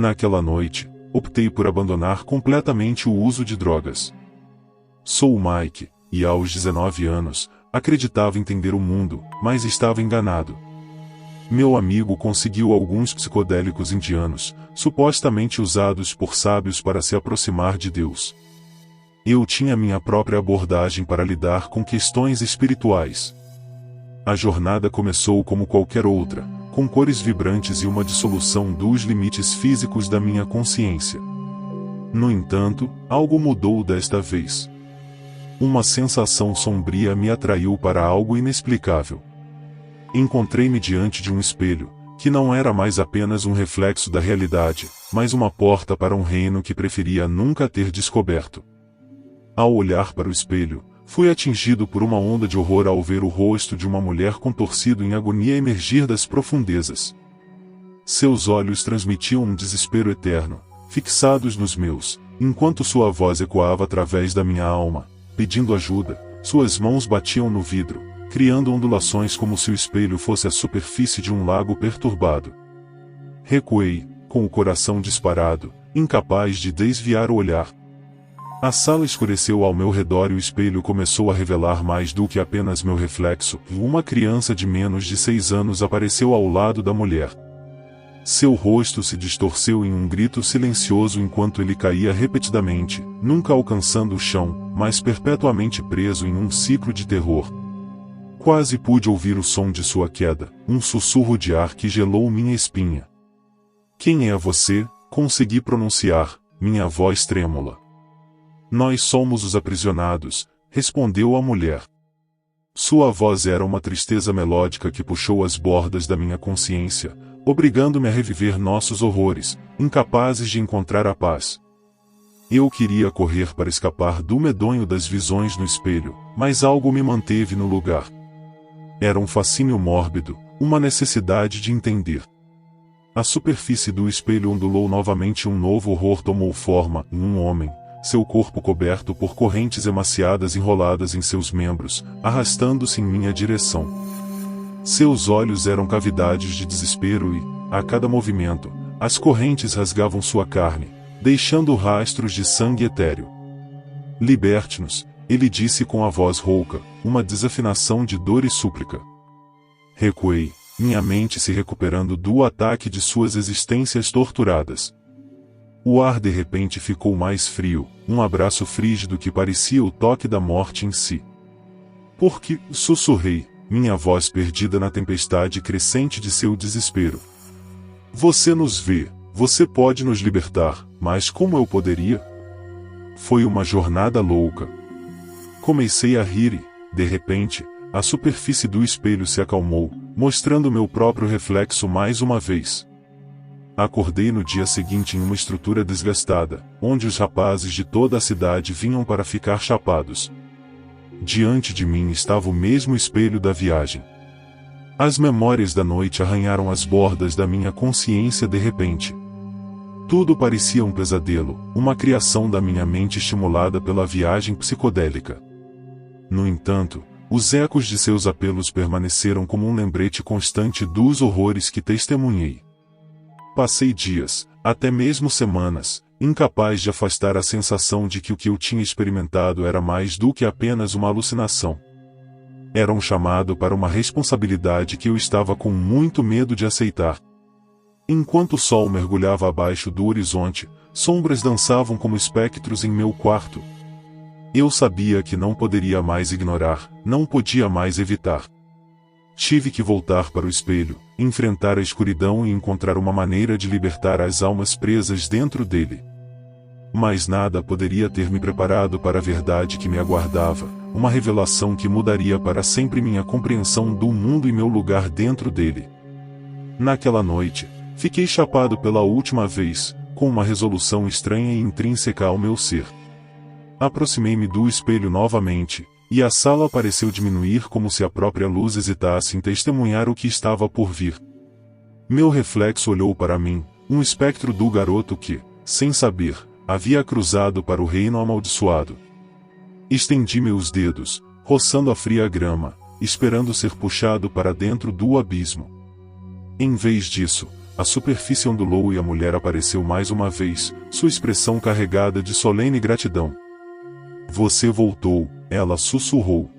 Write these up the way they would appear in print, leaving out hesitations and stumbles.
Naquela noite, optei por abandonar completamente o uso de drogas. Sou o Mike, e aos 19 anos, acreditava entender o mundo, mas estava enganado. Meu amigo conseguiu alguns psicodélicos indianos, supostamente usados por sábios para se aproximar de Deus. Eu tinha minha própria abordagem para lidar com questões espirituais. A jornada começou como qualquer outra, com cores vibrantes e uma dissolução dos limites físicos da minha consciência. No entanto, algo mudou desta vez. Uma sensação sombria me atraiu para algo inexplicável. Encontrei-me diante de um espelho, que não era mais apenas um reflexo da realidade, mas uma porta para um reino que preferia nunca ter descoberto. Ao olhar para o espelho, fui atingido por uma onda de horror ao ver o rosto de uma mulher contorcido em agonia emergir das profundezas. Seus olhos transmitiam um desespero eterno, fixados nos meus, enquanto sua voz ecoava através da minha alma, pedindo ajuda. Suas mãos batiam no vidro, criando ondulações como se o espelho fosse a superfície de um lago perturbado. Recuei, com o coração disparado, incapaz de desviar o olhar. A sala escureceu ao meu redor e o espelho começou a revelar mais do que apenas meu reflexo. Uma criança de menos de 6 anos apareceu ao lado da mulher. Seu rosto se distorceu em um grito silencioso enquanto ele caía repetidamente, nunca alcançando o chão, mas perpetuamente preso em um ciclo de terror. Quase pude ouvir o som de sua queda, um sussurro de ar que gelou minha espinha. "Quem é você?", consegui pronunciar, minha voz trêmula. "Nós somos os aprisionados", respondeu a mulher. Sua voz era uma tristeza melódica que puxou as bordas da minha consciência, obrigando-me a reviver nossos horrores, incapazes de encontrar a paz. Eu queria correr para escapar do medonho das visões no espelho, mas algo me manteve no lugar. Era um fascínio mórbido, uma necessidade de entender. A superfície do espelho ondulou novamente e um novo horror tomou forma, um homem, seu corpo coberto por correntes emaciadas enroladas em seus membros, arrastando-se em minha direção. Seus olhos eram cavidades de desespero e, a cada movimento, as correntes rasgavam sua carne, deixando rastros de sangue etéreo. "Liberte-nos", ele disse com a voz rouca, uma desafinação de dor e súplica. Recuei, minha mente se recuperando do ataque de suas existências torturadas. O ar de repente ficou mais frio, um abraço frígido que parecia o toque da morte em si. "Por que?", sussurrei, minha voz perdida na tempestade crescente de seu desespero. "Você nos vê, você pode nos libertar, mas como eu poderia?" Foi uma jornada louca. Comecei a rir e, de repente, a superfície do espelho se acalmou, mostrando meu próprio reflexo mais uma vez. Acordei no dia seguinte em uma estrutura desgastada, onde os rapazes de toda a cidade vinham para ficar chapados. Diante de mim estava o mesmo espelho da viagem. As memórias da noite arranharam as bordas da minha consciência de repente. Tudo parecia um pesadelo, uma criação da minha mente estimulada pela viagem psicodélica. No entanto, os ecos de seus apelos permaneceram como um lembrete constante dos horrores que testemunhei. Passei dias, até mesmo semanas, incapaz de afastar a sensação de que o que eu tinha experimentado era mais do que apenas uma alucinação. Era um chamado para uma responsabilidade que eu estava com muito medo de aceitar. Enquanto o sol mergulhava abaixo do horizonte, sombras dançavam como espectros em meu quarto. Eu sabia que não poderia mais ignorar, não podia mais evitar. Tive que voltar para o espelho, enfrentar a escuridão e encontrar uma maneira de libertar as almas presas dentro dele. Mas nada poderia ter me preparado para a verdade que me aguardava, uma revelação que mudaria para sempre minha compreensão do mundo e meu lugar dentro dele. Naquela noite, fiquei chapado pela última vez, com uma resolução estranha e intrínseca ao meu ser. Aproximei-me do espelho novamente, e a sala pareceu diminuir como se a própria luz hesitasse em testemunhar o que estava por vir. Meu reflexo olhou para mim, um espectro do garoto que, sem saber, havia cruzado para o reino amaldiçoado. Estendi meus dedos, roçando a fria grama, esperando ser puxado para dentro do abismo. Em vez disso, a superfície ondulou e a mulher apareceu mais uma vez, sua expressão carregada de solene gratidão. Você voltou, ela sussurrou.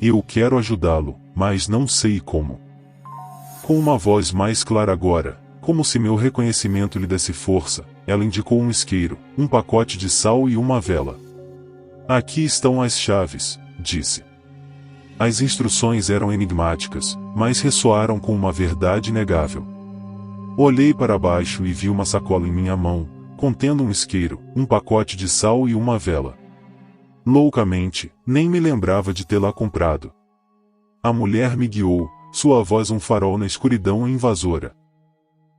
Eu quero ajudá-lo, mas não sei como. Com uma voz mais clara agora, como se meu reconhecimento lhe desse força, ela indicou um isqueiro, um pacote de sal e uma vela. Aqui estão as chaves, disse. As instruções eram enigmáticas, mas ressoaram com uma verdade inegável. Olhei para baixo e vi uma sacola em minha mão, contendo um isqueiro, um pacote de sal e uma vela. Loucamente, nem me lembrava de tê-la comprado. A mulher me guiou, sua voz um farol na escuridão invasora.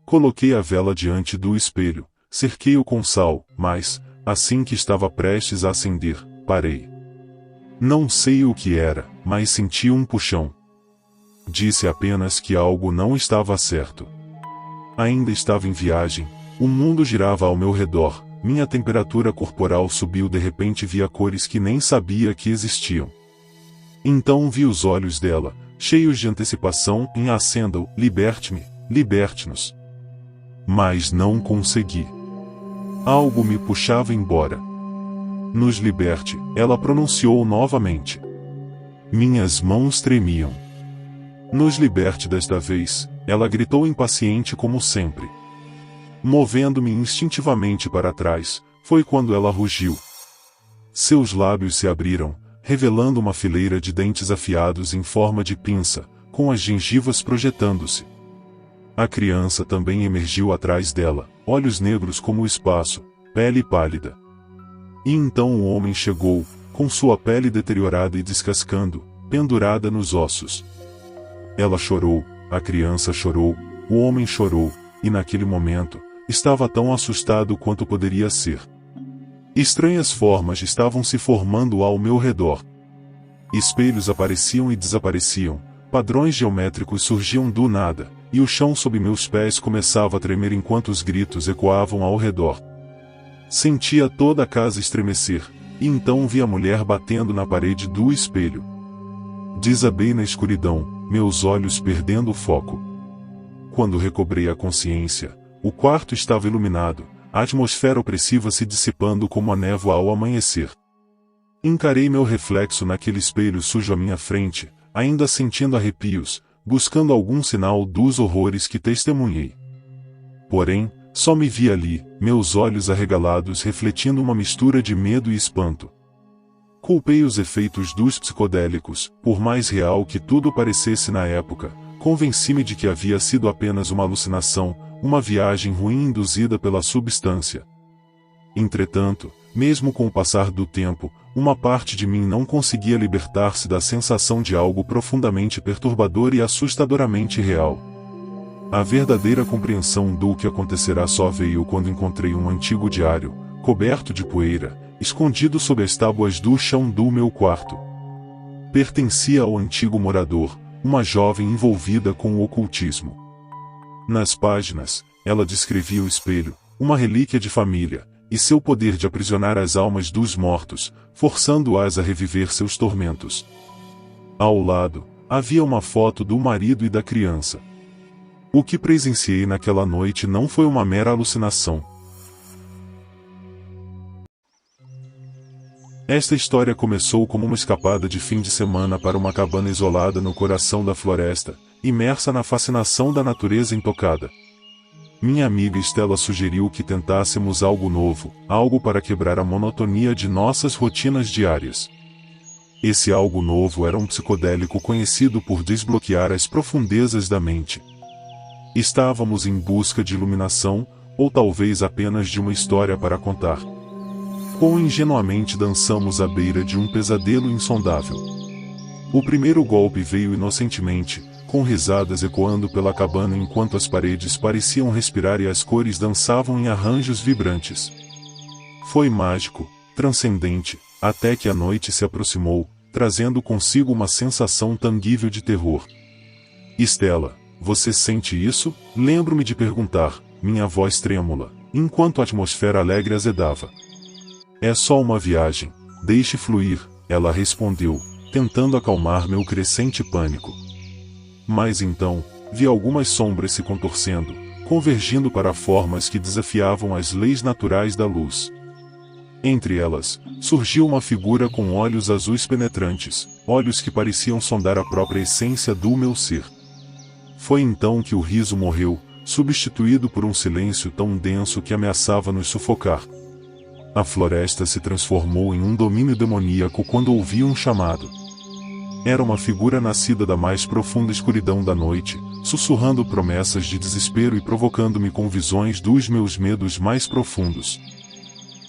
Coloquei a vela diante do espelho, cerquei-o com sal, mas, assim que estava prestes a acender, parei. Não sei o que era, mas senti um puxão. Disse apenas que algo não estava certo. Ainda estava em viagem, o mundo girava ao meu redor, minha temperatura corporal subiu de repente via cores que nem sabia que existiam. Então vi os olhos dela, cheios de antecipação, em acenda-o, liberte-me, liberte-nos. Mas não consegui. Algo me puxava embora. Nos liberte, ela pronunciou novamente. Minhas mãos tremiam. Nos liberte desta vez, ela gritou impaciente como sempre. Movendo-me instintivamente para trás, foi quando ela rugiu. Seus lábios se abriram, revelando uma fileira de dentes afiados em forma de pinça, com as gengivas projetando-se. A criança também emergiu atrás dela, olhos negros como o espaço, pele pálida. E então o homem chegou, com sua pele deteriorada e descascando, pendurada nos ossos. Ela chorou, a criança chorou, o homem chorou, e naquele momento, estava tão assustado quanto poderia ser. Estranhas formas estavam se formando ao meu redor. Espelhos apareciam e desapareciam, padrões geométricos surgiam do nada, e o chão sob meus pés começava a tremer enquanto os gritos ecoavam ao redor. Sentia toda a casa estremecer, e então vi a mulher batendo na parede do espelho. Desabei na escuridão, meus olhos perdendo o foco. Quando recobrei a consciência, o quarto estava iluminado, a atmosfera opressiva se dissipando como a névoa ao amanhecer. Encarei meu reflexo naquele espelho sujo à minha frente, ainda sentindo arrepios, buscando algum sinal dos horrores que testemunhei. Porém, só me vi ali, meus olhos arregalados refletindo uma mistura de medo e espanto. Culpei os efeitos dos psicodélicos, por mais real que tudo parecesse na época, convenci-me de que havia sido apenas uma alucinação, uma viagem ruim induzida pela substância. Entretanto, mesmo com o passar do tempo, uma parte de mim não conseguia libertar-se da sensação de algo profundamente perturbador e assustadoramente real. A verdadeira compreensão do que acontecerá só veio quando encontrei um antigo diário, coberto de poeira, escondido sob as tábuas do chão do meu quarto. Pertencia ao antigo morador, uma jovem envolvida com o ocultismo. Nas páginas, ela descrevia o espelho, uma relíquia de família, e seu poder de aprisionar as almas dos mortos, forçando-as a reviver seus tormentos. Ao lado, havia uma foto do marido e da criança. O que presenciei naquela noite não foi uma mera alucinação. Esta história começou como uma escapada de fim de semana para uma cabana isolada no coração da floresta, imersa na fascinação da natureza intocada. Minha amiga Estela sugeriu que tentássemos algo novo, algo para quebrar a monotonia de nossas rotinas diárias. Esse algo novo era um psicodélico conhecido por desbloquear as profundezas da mente. Estávamos em busca de iluminação, ou talvez apenas de uma história para contar. Quão ingenuamente dançamos à beira de um pesadelo insondável. O primeiro golpe veio inocentemente, com risadas ecoando pela cabana enquanto as paredes pareciam respirar e as cores dançavam em arranjos vibrantes. Foi mágico, transcendente, até que a noite se aproximou, trazendo consigo uma sensação tangível de terror. Estela, você sente isso? Lembro-me de perguntar, minha voz trêmula, enquanto a atmosfera alegre azedava. É só uma viagem, deixe fluir, ela respondeu, tentando acalmar meu crescente pânico. Mas então, vi algumas sombras se contorcendo, convergindo para formas que desafiavam as leis naturais da luz. Entre elas, surgiu uma figura com olhos azuis penetrantes, olhos que pareciam sondar a própria essência do meu ser. Foi então que o riso morreu, substituído por um silêncio tão denso que ameaçava nos sufocar. A floresta se transformou em um domínio demoníaco quando ouvi um chamado. Era uma figura nascida da mais profunda escuridão da noite, sussurrando promessas de desespero e provocando-me com visões dos meus medos mais profundos.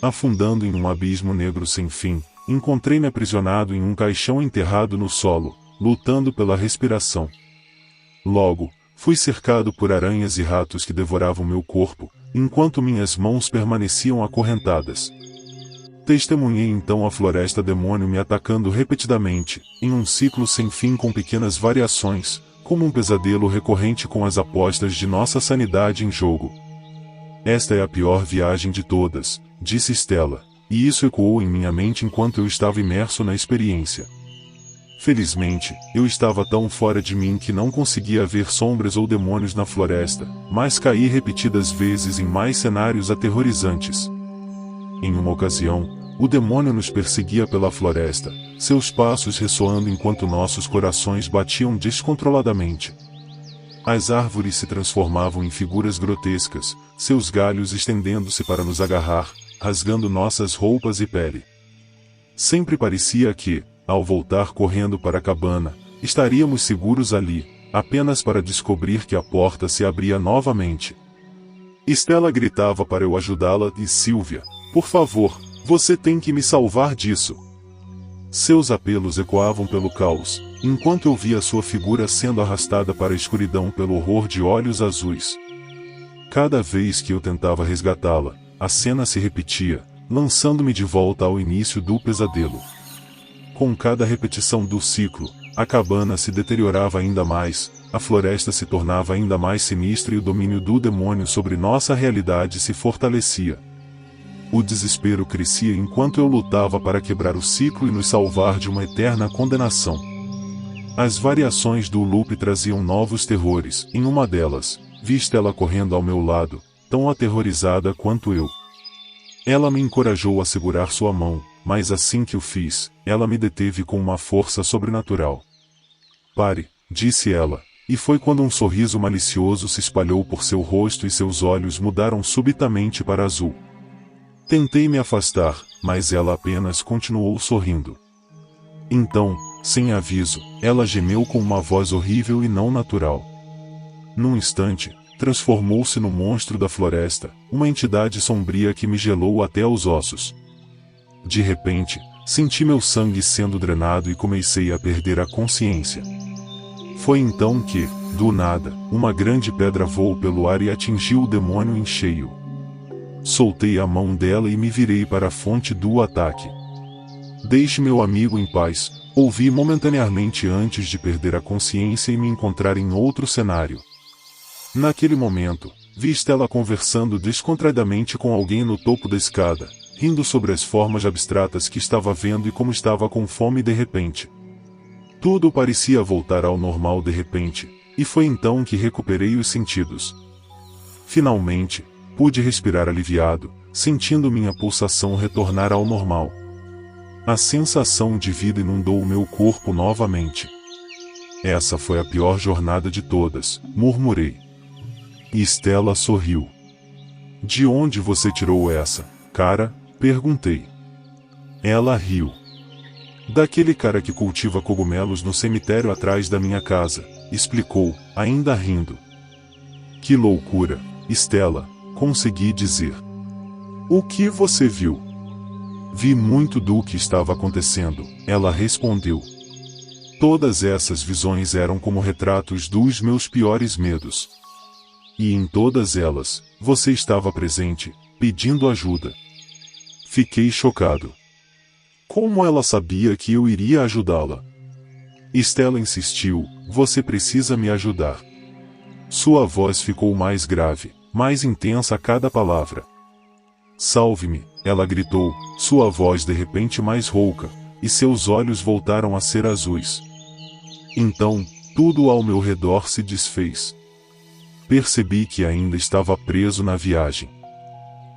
Afundando em um abismo negro sem fim, encontrei-me aprisionado em um caixão enterrado no solo, lutando pela respiração. Logo, fui cercado por aranhas e ratos que devoravam meu corpo, enquanto minhas mãos permaneciam acorrentadas. Testemunhei então a floresta demônio me atacando repetidamente, em um ciclo sem fim com pequenas variações, como um pesadelo recorrente com as apostas de nossa sanidade em jogo. Esta é a pior viagem de todas, disse Stella, e isso ecoou em minha mente enquanto eu estava imerso na experiência. Felizmente, eu estava tão fora de mim que não conseguia ver sombras ou demônios na floresta, mas caí repetidas vezes em mais cenários aterrorizantes. Em uma ocasião, o demônio nos perseguia pela floresta, seus passos ressoando enquanto nossos corações batiam descontroladamente. As árvores se transformavam em figuras grotescas, seus galhos estendendo-se para nos agarrar, rasgando nossas roupas e pele. Sempre parecia que, ao voltar correndo para a cabana, estaríamos seguros ali, apenas para descobrir que a porta se abria novamente. Stella gritava para eu ajudá-la e Sylvia, por favor, você tem que me salvar disso. Seus apelos ecoavam pelo caos, enquanto eu via sua figura sendo arrastada para a escuridão pelo horror de olhos azuis. Cada vez que eu tentava resgatá-la, a cena se repetia, lançando-me de volta ao início do pesadelo. Com cada repetição do ciclo, a cabana se deteriorava ainda mais, a floresta se tornava ainda mais sinistra e o domínio do demônio sobre nossa realidade se fortalecia. O desespero crescia enquanto eu lutava para quebrar o ciclo e nos salvar de uma eterna condenação. As variações do loop traziam novos terrores. Em uma delas, vi Stella correndo ao meu lado, tão aterrorizada quanto eu. Ela me encorajou a segurar sua mão, mas assim que o fiz, ela me deteve com uma força sobrenatural. Pare, disse ela, e foi quando um sorriso malicioso se espalhou por seu rosto e seus olhos mudaram subitamente para azul. Tentei me afastar, mas ela apenas continuou sorrindo. Então, sem aviso, ela gemeu com uma voz horrível e não natural. Num instante, transformou-se no monstro da floresta, uma entidade sombria que me gelou até os ossos. De repente, senti meu sangue sendo drenado e comecei a perder a consciência. Foi então que, do nada, uma grande pedra voou pelo ar e atingiu o demônio em cheio. Soltei a mão dela e me virei para a fonte do ataque. Deixe meu amigo em paz, ouvi momentaneamente antes de perder a consciência e me encontrar em outro cenário. Naquele momento, vi Stella conversando descontraidamente com alguém no topo da escada, rindo sobre as formas abstratas que estava vendo e como estava com fome de repente. Tudo parecia voltar ao normal de repente, e foi então que recuperei os sentidos. Finalmente, pude respirar aliviado, sentindo minha pulsação retornar ao normal. A sensação de vida inundou o meu corpo novamente. Essa foi a pior jornada de todas, murmurei. E Stella sorriu. De onde você tirou essa, cara? Perguntei. Ela riu. Daquele cara que cultiva cogumelos no cemitério atrás da minha casa, explicou, ainda rindo. Que loucura, Stella, consegui dizer. O que você viu? Vi muito do que estava acontecendo, ela respondeu. Todas essas visões eram como retratos dos meus piores medos. E em todas elas, você estava presente, pedindo ajuda. Fiquei chocado. Como ela sabia que eu iria ajudá-la? Stella insistiu, você precisa me ajudar. Sua voz ficou mais grave, mais intensa a cada palavra. Salve-me, ela gritou, sua voz de repente mais rouca, e seus olhos voltaram a ser azuis. Então, tudo ao meu redor se desfez. Percebi que ainda estava preso na viagem.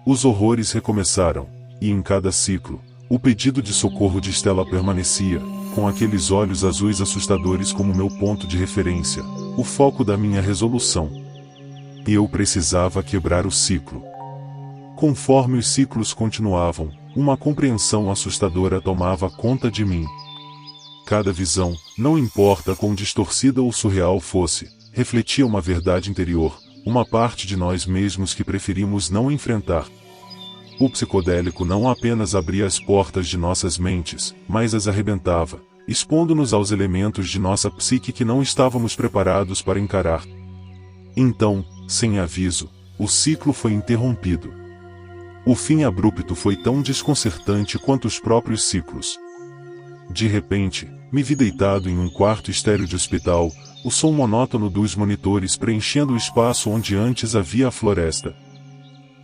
Os horrores recomeçaram, e em cada ciclo, o pedido de socorro de Stella permanecia, com aqueles olhos azuis assustadores como meu ponto de referência, o foco da minha resolução. Eu precisava quebrar o ciclo. Conforme os ciclos continuavam, uma compreensão assustadora tomava conta de mim. Cada visão, não importa quão distorcida ou surreal fosse, refletia uma verdade interior, uma parte de nós mesmos que preferimos não enfrentar. O psicodélico não apenas abria as portas de nossas mentes, mas as arrebentava, expondo-nos aos elementos de nossa psique que não estávamos preparados para encarar. Então, sem aviso, o ciclo foi interrompido. O fim abrupto foi tão desconcertante quanto os próprios ciclos. De repente, me vi deitado em um quarto estéril de hospital, o som monótono dos monitores preenchendo o espaço onde antes havia a floresta.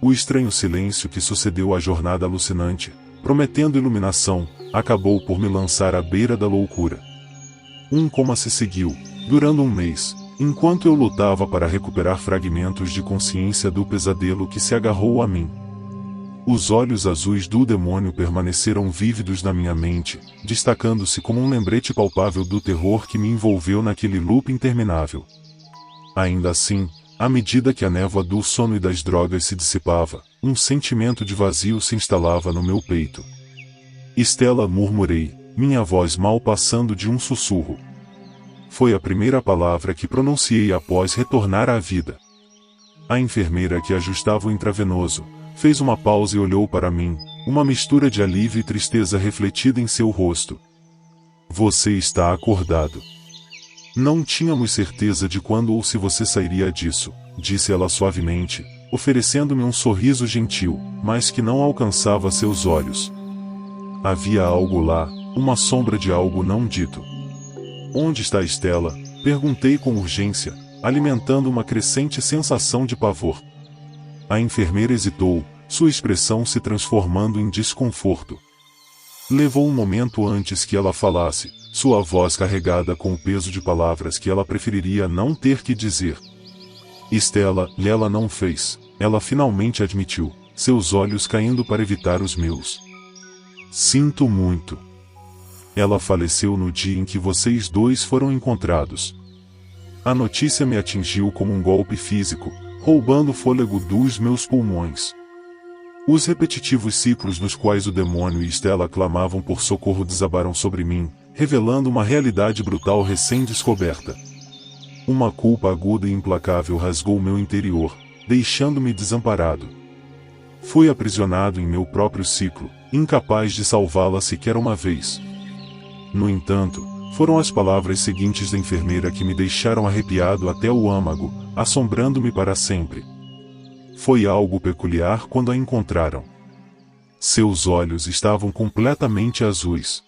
O estranho silêncio que sucedeu à jornada alucinante, prometendo iluminação, acabou por me lançar à beira da loucura. Um coma se seguiu, durando um mês, enquanto eu lutava para recuperar fragmentos de consciência do pesadelo que se agarrou a mim. Os olhos azuis do demônio permaneceram vívidos na minha mente, destacando-se como um lembrete palpável do terror que me envolveu naquele loop interminável. Ainda assim, à medida que a névoa do sono e das drogas se dissipava, um sentimento de vazio se instalava no meu peito. Stella, murmurei, minha voz mal passando de um sussurro. Foi a primeira palavra que pronunciei após retornar à vida. A enfermeira que ajustava o intravenoso fez uma pausa e olhou para mim, uma mistura de alívio e tristeza refletida em seu rosto. Você está acordado. Não tínhamos certeza de quando ou se você sairia disso, disse ela suavemente, oferecendo-me um sorriso gentil, mas que não alcançava seus olhos. Havia algo lá, uma sombra de algo não dito. Onde está Stella? Perguntei com urgência, alimentando uma crescente sensação de pavor. A enfermeira hesitou, sua expressão se transformando em desconforto. Levou um momento antes que ela falasse, sua voz carregada com o peso de palavras que ela preferiria não ter que dizer. Stella, ela não fez, ela finalmente admitiu, seus olhos caindo para evitar os meus. Sinto muito. Ela faleceu no dia em que vocês dois foram encontrados. A notícia me atingiu como um golpe físico, roubando o fôlego dos meus pulmões. Os repetitivos ciclos nos quais o demônio e Stella clamavam por socorro desabaram sobre mim, revelando uma realidade brutal recém-descoberta. Uma culpa aguda e implacável rasgou meu interior, deixando-me desamparado. Fui aprisionado em meu próprio ciclo, incapaz de salvá-la sequer uma vez. No entanto, foram as palavras seguintes da enfermeira que me deixaram arrepiado até o âmago, assombrando-me para sempre. Foi algo peculiar quando a encontraram. Seus olhos estavam completamente azuis.